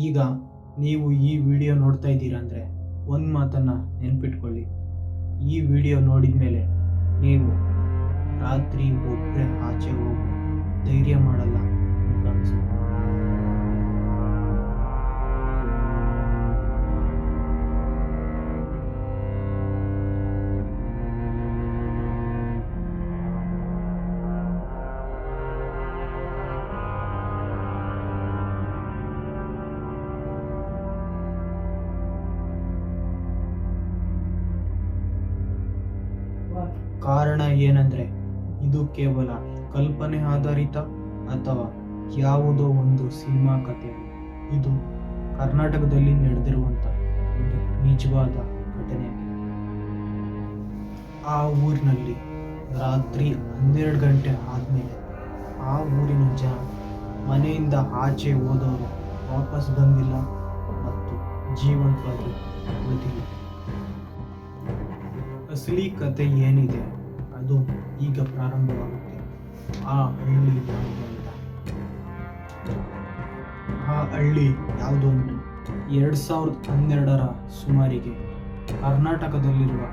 ಈಗ ನೀವು ಈ ವಿಡಿಯೋ ನೋಡ್ತಾ ಇದ್ದೀರಾ ಅಂದರೆ ಒಂದು ಮಾತನ್ನು ನೆನ್ಪಿಟ್ಕೊಳ್ಳಿ. ಈ ವಿಡಿಯೋ ನೋಡಿದ ಮೇಲೆ ನೀವು ರಾತ್ರಿ ಒಬ್ಬರೇ ಆಚೆ ಹೋಗೋ ಧೈರ್ಯ ಮಾಡಲ್ಲ ಅಂತ ಅನ್ಸುತ್ತೆ. ಕಾರಣ ಏನಂದ್ರೆ ಇದು ಕೇವಲ ಕಲ್ಪನೆ ಆಧಾರಿತ ಅಥವಾ ಯಾವುದೋ ಒಂದು ಸಿನಿಮಾ ಕಥೆ. ಇದು ಕರ್ನಾಟಕದಲ್ಲಿ ನಡೆದಿರುವಂತ ಒಂದು ನಿಜವಾದ ಘಟನೆ. ಆ ಊರಿನಲ್ಲಿ ರಾತ್ರಿ 12 ಗಂಟೆ ಆದ್ಮೇಲೆ ಆ ಊರಿನ ಜನ ಮನೆಯಿಂದ ಆಚೆ ಹೋದವರು ವಾಪಸ್ ಬಂದಿಲ್ಲ ಮತ್ತು ಜೀವಂತವಾಗಿ ಉಳಿದಿಲ್ಲ. ಅಸಲಿ ಕತೆ ಏನಿದೆ ಅದು ಈಗ ಪ್ರಾರಂಭವಾಗುತ್ತೆ. ಆ ಹಳ್ಳಿ ಯಾವುದು ಅಂದರೆ 2012ರ ಸುಮಾರಿಗೆ ಕರ್ನಾಟಕದಲ್ಲಿರುವ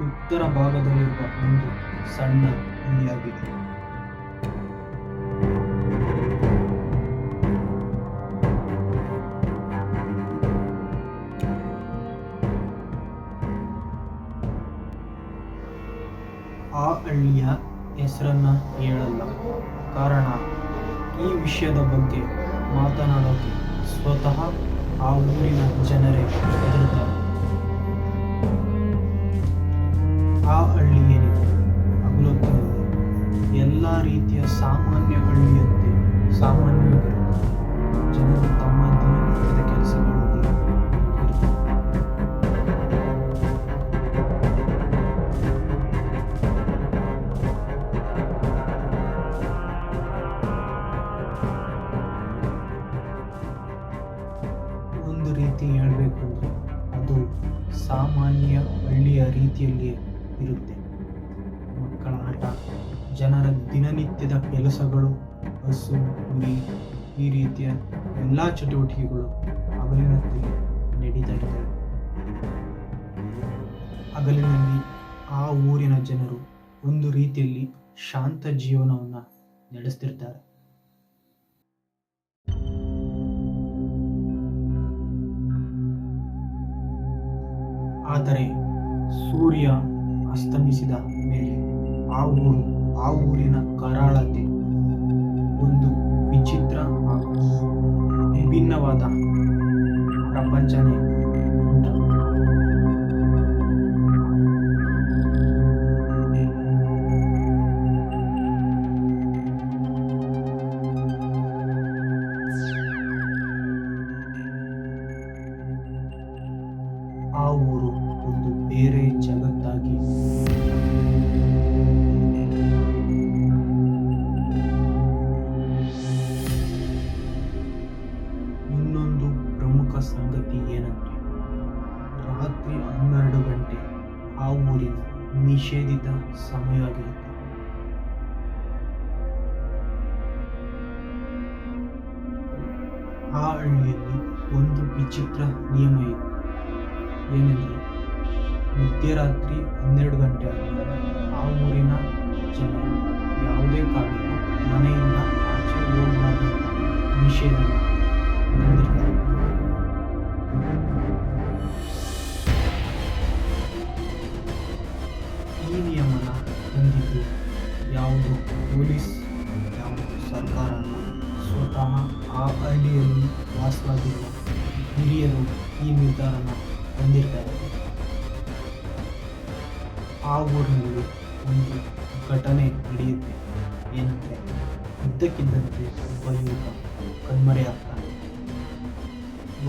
ಉತ್ತರ ಭಾಗದಲ್ಲಿರುವ ಒಂದು ಸಣ್ಣ ಹಳ್ಳಿಯಾಗಿದೆ. ಆ ಹಳ್ಳಿಯ ಹೆಸರನ್ನ ಹೇಳಲ್ಲ, ಕಾರಣ ಈ ವಿಷಯದ ಬಗ್ಗೆ ಮಾತನಾಡೋಕೆ ಸ್ವತಃ ಆ ಊರಿನ ಜನರೇ ಹೆದರುತ್ತಾರೆ. ಆ ಹಳ್ಳಿ ಏನಿದೆ ಹಗಲೊತ್ತಿನಲ್ಲಿ ಎಲ್ಲ ರೀತಿಯ ಸಾಮಾನ್ಯ ಹಳ್ಳಿಯಂತೆ ಸಾಮಾನ್ಯವಾಗಿರುತ್ತೆ. ಜನರು ತಮ್ಮ ದಿನನಿತ್ಯದ ಕೆಲಸಗಳಲ್ಲಿ ಒಂದು ರೀತಿ ಹೇಳಬೇಕು ಅಂದರೆ ಅದು ಸಾಮಾನ್ಯ ಹಳ್ಳಿಯ ರೀತಿಯಲ್ಲಿಯೇ ಇರುತ್ತೆ. ಮಕ್ಕಳ ಆಟ, ಜನರ ದಿನನಿತ್ಯದ ಕೆಲಸಗಳು, ಹಸು, ಕುರಿ, ಈ ರೀತಿಯ ಎಲ್ಲ ಚಟುವಟಿಕೆಗಳು ಹಗಲಿನಲ್ಲಿ ನಡೀತಾ ಇರ್ತವೆ. ಹಗಲಿನಲ್ಲಿ ಆ ಊರಿನ ಜನರು ಒಂದು ರೀತಿಯಲ್ಲಿ ಶಾಂತ ಜೀವನವನ್ನು ನಡೆಸ್ತಿರ್ತಾರೆ. ಆದರೆ ಸೂರ್ಯ ಅಸ್ತಮಿಸಿದ ಮೇಲೆ ಆ ಊರಿನ ಕರಾಳತೆ ಒಂದು ವಿಚಿತ್ರ ಹಾಗೂ ವಿಭಿನ್ನವಾದ ಪ್ರಪಂಚನೇ ಉಂಟಾಗುತ್ತೆ. ಆ ಊರು ಒಂದು ಬೇರೆ ಜಗತ್ತಾಗಿ ಇನ್ನೊಂದು ಪ್ರಮುಖ ಸಂಗತಿ ಏನಂದ್ರೆ ರಾತ್ರಿ 12 ಗಂಟೆ ಆ ಊರಿನ ನಿಷೇಧಿತ ಸಮಯವಾಗಿರುತ್ತೆ. ಆ ಹಳ್ಳಿಯಲ್ಲಿ ಒಂದು ವಿಚಿತ್ರ ನಿಯಮ ಇದೆ. ಏನೆಂದರೆ ಮಧ್ಯರಾತ್ರಿ 12 ಗಂಟೆ ಆದಮೇಲೆ ಆ ಊರಿನ ಜನರು ಯಾವುದೇ ಕಾರಣಕ್ಕೂ ಮನೆಯಿಂದ ಆಚೆ ಹೋಗಬಾರ್ದು ನಿಷೇಧ ತಂದಿರ್ತಾರೆ. ಈ ನಿಯಮನ ತಂದಿದ್ದು ಯಾವುದು ಪೊಲೀಸ್, ಯಾವುದು ಸರ್ಕಾರ ಅಲ್ಲ, ಸ್ವತಃ ಆ ಹಳ್ಳಿಯಲ್ಲಿ ವಾಸವಾಗಿರುವ ಹಿರಿಯರು ಈ ನಿರ್ಧಾರನ ತಂದಿರ್ತಾರೆ. ಆ ಊರಿನಲ್ಲಿ ಒಂದು ಘಟನೆ ನಡೆಯುತ್ತೆ. ಏನಂದರೆ ಇದ್ದಕ್ಕಿದ್ದಂತೆ ಒಬ್ಬ ಯುವಕ ಕಣ್ಮರೆಯಾಗ್ತಾನೆ.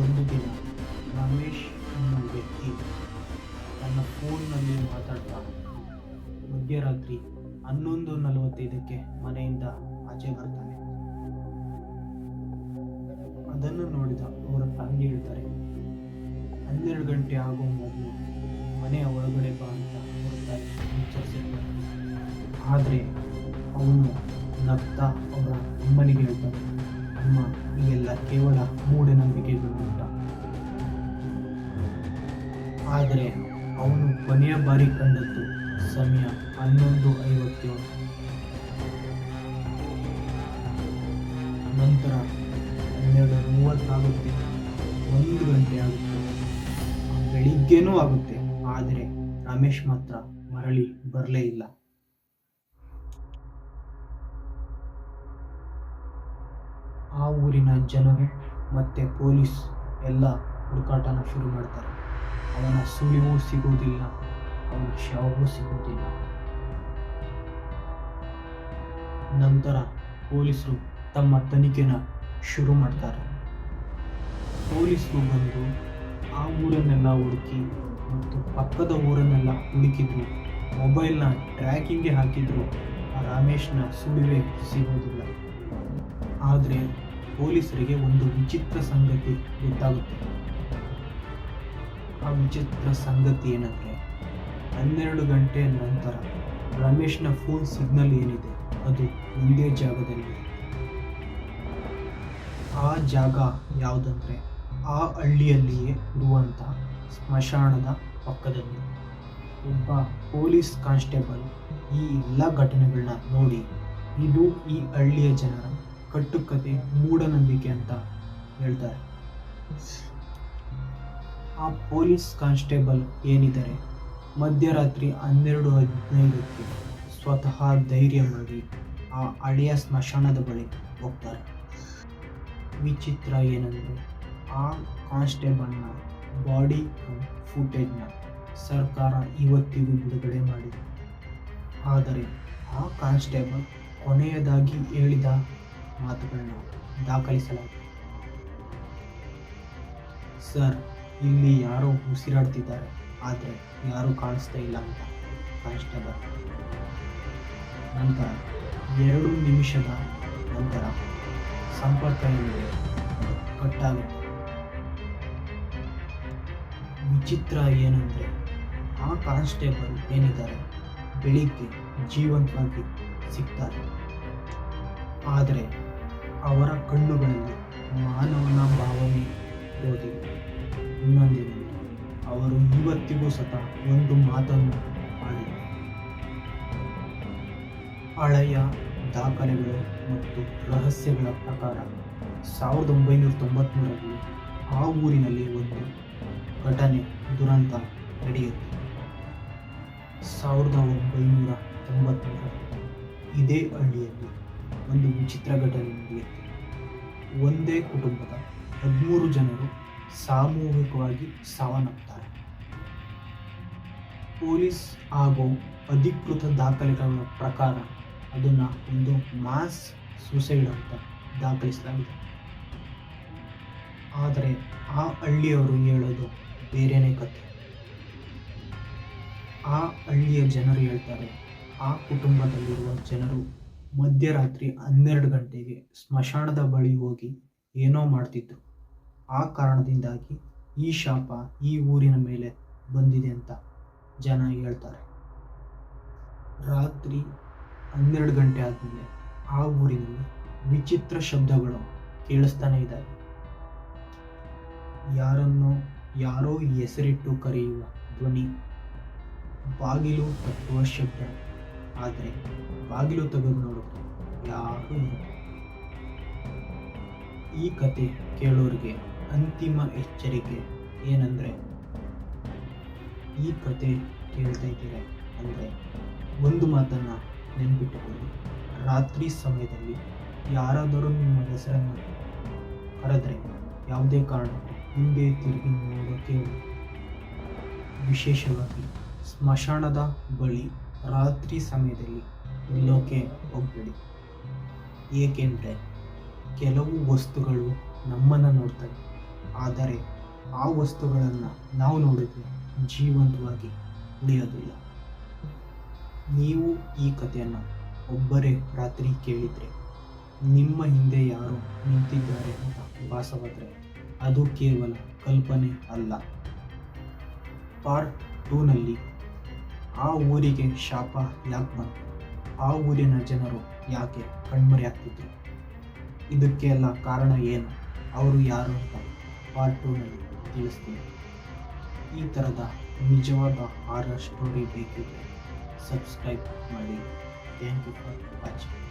ಒಂದು ದಿನ ರಮೇಶ್ ಅನ್ನೋ ವ್ಯಕ್ತಿ ತನ್ನ ಫೋನ್ನಲ್ಲಿ ಮಾತಾಡ್ತಾ ಮಧ್ಯರಾತ್ರಿ 11:45ಕ್ಕೆ ಮನೆಯಿಂದ ಆಚೆ ಬರ್ತಾನೆ. ಅದನ್ನು ನೋಡಿದ ಅವರ ತಂಗಿ ಹೇಳ್ತಾರೆ, 12 ಗಂಟೆ ಆಗೋ ಮೊದಲು ಮನೆಯ ಒಳಗಡೆ ಬಾ ಅಂತ ಹೊರತಾಗಿ ಎಚ್ಚರಿಸಿರ್ತಾರೆ. ಆದರೆ ಅವನು ನಗ್ತಾ ಅವರ ಅಮ್ಮನಿಗೆ ಹೇಳ್ತಾನೆ, ಅಮ್ಮ ಇವೆಲ್ಲ ಕೇವಲ ಮೂಢನಂಬಿಕೆಗಳು ಅಂತ. ಆದರೆ ಅವನು ಕೊನೆಯ ಬಾರಿ ಕಂಡದ್ದು ಸಮಯ 11:57. ನಂತರ 12:30 ಆಗುತ್ತೆ, 1 ಗಂಟೆ ಆಗುತ್ತೆ, ಬೆಳಿಗ್ಗೆನೂ ಆಗುತ್ತೆ. ಆದರೆ ರಮೇಶ್ ಮಾತ್ರ ಮರಳಿ ಬರಲೇ ಇಲ್ಲ. ಆ ಊರಿನ ಜನರು ಮತ್ತೆ ಪೊಲೀಸ್ ಎಲ್ಲ ಹುಡುಕಾಟನ ಶುರು ಮಾಡ್ತಾರೆ. ಅವನ ಸುಳಿವು ಸಿಗುವುದಿಲ್ಲ, ಅವನ ಶವವೂ ಸಿಗುವುದಿಲ್ಲ. ನಂತರ ಪೊಲೀಸರು ತಮ್ಮ ತನಿಖೆನ ಶುರು ಮಾಡ್ತಾರೆ. ಪೊಲೀಸರು ಬಂದು ಆ ಊರನ್ನೆಲ್ಲ ಹುಡುಕಿ ಮತ್ತು ಪಕ್ಕದ ಊರನ್ನೆಲ್ಲ ಹುಡುಕಿದ್ರು. ಮೊಬೈಲ್ನ ಟ್ರ್ಯಾಕಿಂಗ್ಗೆ ಹಾಕಿದ್ರು. ರಮೇಶ್ನ ಸುಳಿವೇ ಸಿಗೋದಿಲ್ಲ. ಆದರೆ ಪೊಲೀಸರಿಗೆ ಒಂದು ವಿಚಿತ್ರ ಸಂಗತಿ ಗೊತ್ತಾಗುತ್ತೆ. ಆ ವಿಚಿತ್ರ ಸಂಗತಿ ಏನಂದರೆ 12 ಗಂಟೆ ನಂತರ ರಮೇಶ್ನ ಫೋನ್ ಸಿಗ್ನಲ್ ಏನಿದೆ ಅದು ಒಂದೇ ಜಾಗದಲ್ಲಿದೆ. ಆ ಜಾಗ ಯಾವುದಂದರೆ ಆ ಹಳ್ಳಿಯಲ್ಲಿಯೇ ಇರುವಂಥ ಸ್ಮಶಾನದ ಪಕ್ಕದಲ್ಲಿ. ಒಬ್ಬ ಪೊಲೀಸ್ ಕಾನ್ಸ್ಟೇಬಲ್ ಈ ಎಲ್ಲ ಘಟನೆಗಳನ್ನ ನೋಡಿ ಇದು ಈ ಹಳ್ಳಿಯ ಜನರ ಕಟ್ಟುಕತೆ, ಮೂಢನಂಬಿಕೆ ಅಂತ ಹೇಳ್ತಾರೆ. ಆ ಪೊಲೀಸ್ ಕಾನ್ಸ್ಟೇಬಲ್ ಏನಿದ್ದಾರೆ ಮಧ್ಯರಾತ್ರಿ 12:15 ಸ್ವತಃ ಧೈರ್ಯ ಮಾಡಿ ಆ ಹಳೆಯ ಸ್ಮಶಾನದ ಬಳಿ ಹೋಗ್ತಾರೆ. ವಿಚಿತ್ರ ಏನಂದರೆ ಆ ಕಾನ್ಸ್ಟೇಬಲ್ನ ಬಾಡಿ ಫುಟೇಜ್ನ ಸರ್ಕಾರ ಇವತ್ತಿಗೂ ಬಿಡುಗಡೆ ಮಾಡಿದೆ. ಆದರೆ ಆ ಕಾನ್ಸ್ಟೇಬಲ್ ಕೊನೆಯದಾಗಿ ಹೇಳಿದ ಮಾತುಗಳನ್ನ ದಾಖಲಿಸಲಾಗಿದೆ. ಸರ್, ಇಲ್ಲಿ ಯಾರೋ ಉಸಿರಾಡ್ತಿದ್ದಾರೆ, ಆದರೆ ಯಾರೂ ಕಾಣಿಸ್ತಾ ಇಲ್ಲ ಅಂತ ಕಾನ್ಸ್ಟೇಬಲ್. ನಂತರ 2 ನಿಮಿಷದ ನಂತರ ಸಂಪರ್ಕ ಏನಿದೆ ಕಟ್ಟಾಗುತ್ತೆ. ವಿಚಿತ್ರ ಏನಂದರೆ ಆ ಕಾನ್ಸ್ಟೇಬಲ್ ಏನಿದ್ದಾರೆ ಬೆಳಿಗ್ಗೆ ಜೀವಂತವಾಗಿ ಸಿಗ್ತಾರೆ. ಆದರೆ ಅವರ ಕಣ್ಣುಗಳಲ್ಲಿ ಮಾನವನ ಭಾವನೆ ಇರೋದಿಲ್ಲ. ಇನ್ನೊಂದೇನೆಂದರೆ ಅವರು ಇವತ್ತಿಗೂ ಸತ ಒಂದು ಮಾತನ್ನು ಆಡಿಲ್ಲ. ಹಳೆಯ ದಾಖಲೆಗಳು ಮತ್ತು ರಹಸ್ಯಗಳ ಪ್ರಕಾರ 1993ರಲ್ಲಿ ಆ ಊರಿನಲ್ಲಿ ಒಂದು ಘಟನೆ ದುರಂತ ನಡೆಯುತ್ತೆ. 1993ರಲ್ಲಿ ಇದೇ ಹಳ್ಳಿಯಲ್ಲಿ ಒಂದು ವಿಚಿತ್ರ ಘಟನೆ ನಡೆಯುತ್ತೆ. ಒಂದೇ ಕುಟುಂಬದ 13 ಜನರು ಸಾಮೂಹಿಕವಾಗಿ ಸಾವನ್ನಪ್ತಾರೆ. ಪೊಲೀಸ್ ಹಾಗೂ ಅಧಿಕೃತ ದಾಖಲೆಗಳ ಪ್ರಕಾರ ಅದನ್ನು ಒಂದು ಮಾಸ್ ಸೂಸೈಡ್ ಅಂತ ದಾಖಲಿಸಲಾಗಿದೆ. ಆದರೆ ಆ ಹಳ್ಳಿಯವರು ಹೇಳೋದು ಬೇರೆಯೇ ಕಥೆ. ಆ ಹಳ್ಳಿಯ ಜನರು ಹೇಳ್ತಾರೆ, ಆ ಕುಟುಂಬದಲ್ಲಿರುವ ಜನರು ಮಧ್ಯರಾತ್ರಿ 12 ಗಂಟೆಗೆ ಸ್ಮಶಾನದ ಬಳಿ ಹೋಗಿ ಏನೋ ಮಾಡ್ತಿದ್ರು. ಆ ಕಾರಣದಿಂದಾಗಿ ಈ ಶಾಪ ಈ ಊರಿನ ಮೇಲೆ ಬಂದಿದೆ ಅಂತ ಜನ ಹೇಳ್ತಾರೆ. ರಾತ್ರಿ 12 ಗಂಟೆ ಆದಮೇಲೆ ಆ ಊರಿನಲ್ಲಿ ವಿಚಿತ್ರ ಶಬ್ದಗಳು ಕೇಳಿಸ್ತಾನೆ ಇದ್ದಾವೆ. ಯಾರೋ ಹೆಸರಿಟ್ಟು ಕರೆಯುವ ಧ್ವನಿ, ಬಾಗಿಲು ತಟ್ಟುವ ಶಬ್ದ. ಆದರೆ ಬಾಗಿಲು ತೆಗೆದು ನೋಡಿದ್ರೆ ಯಾರೂ ಇಲ್ಲ. ಈ ಕತೆ ಕೇಳೋರಿಗೆ ಅಂತಿಮ ಎಚ್ಚರಿಕೆ ಏನಂದರೆ, ಈ ಕತೆ ಕೇಳ್ತಾ ಇದ್ದೀರಾ ಅಂದರೆ ಒಂದು ಮಾತನ್ನು ನೆನಪಿಟ್ಟುಕೊಳ್ಳಿ. ರಾತ್ರಿ ಸಮಯದಲ್ಲಿ ಯಾರಾದರೂ ನಿಮ್ಮ ಹೆಸರನ್ನು ಕರೆದರೆ ಯಾವುದೇ ಕಾರಣಕ್ಕೂ ಹಿಂದೆ ತಿರುಗಿ ನೋಡೋಕೆ ಹೋಗಿ. ವಿಶೇಷವಾಗಿ ಸ್ಮಶಾನದ ಬಳಿ ರಾತ್ರಿ ಸಮಯದಲ್ಲಿ ನಿಲ್ಲೋಕೆ ಹೋಗಬೇಡಿ. ಏಕೆಂದರೆ ಕೆಲವು ವಸ್ತುಗಳು ನಮ್ಮನ್ನು ನೋಡ್ತವೆ, ಆದರೆ ಆ ವಸ್ತುಗಳನ್ನು ನಾವು ನೋಡಿದ್ರೆ ಜೀವಂತವಾಗಿ ಉಳಿಯೋದಿಲ್ಲ. ನೀವು ಈ ಕಥೆಯನ್ನು ಒಬ್ಬರೇ ರಾತ್ರಿ ಕೇಳಿದರೆ, ನಿಮ್ಮ ಹಿಂದೆ ಯಾರೋ ನಿಂತಿದ್ದಾರೆ ಅಂತ ಭಾಸವಾದರೆ ಅದು ಕೇವಲ ಕಲ್ಪನೆ ಅಲ್ಲ. ಪಾರ್ಟ್ 2ನಲ್ಲಿ ಆ ಊರಿಗೆ ಶಾಪ ಯಾಕೆ ಬಂತು, ಆ ಊರಿನ ಜನರು ಯಾಕೆ ಕಣ್ಮರೆಯಾಗ್ತಿದ್ರು, ಇದಕ್ಕೆಲ್ಲ ಕಾರಣ ಏನು, ಅವರು ಯಾರು ಅಂತ ಪಾರ್ಟ್ 2ನಲ್ಲಿ ತಿಳಿಸ್ತೀನಿ. ಈ ಥರದ ನಿಜವಾದ ಹಾರರ್ ಸ್ಟೋರಿ ಬೇಕಿದ್ದರೆ ಸಬ್ಸ್ಕ್ರೈಬ್ ಮಾಡಿ. Thank you for watching.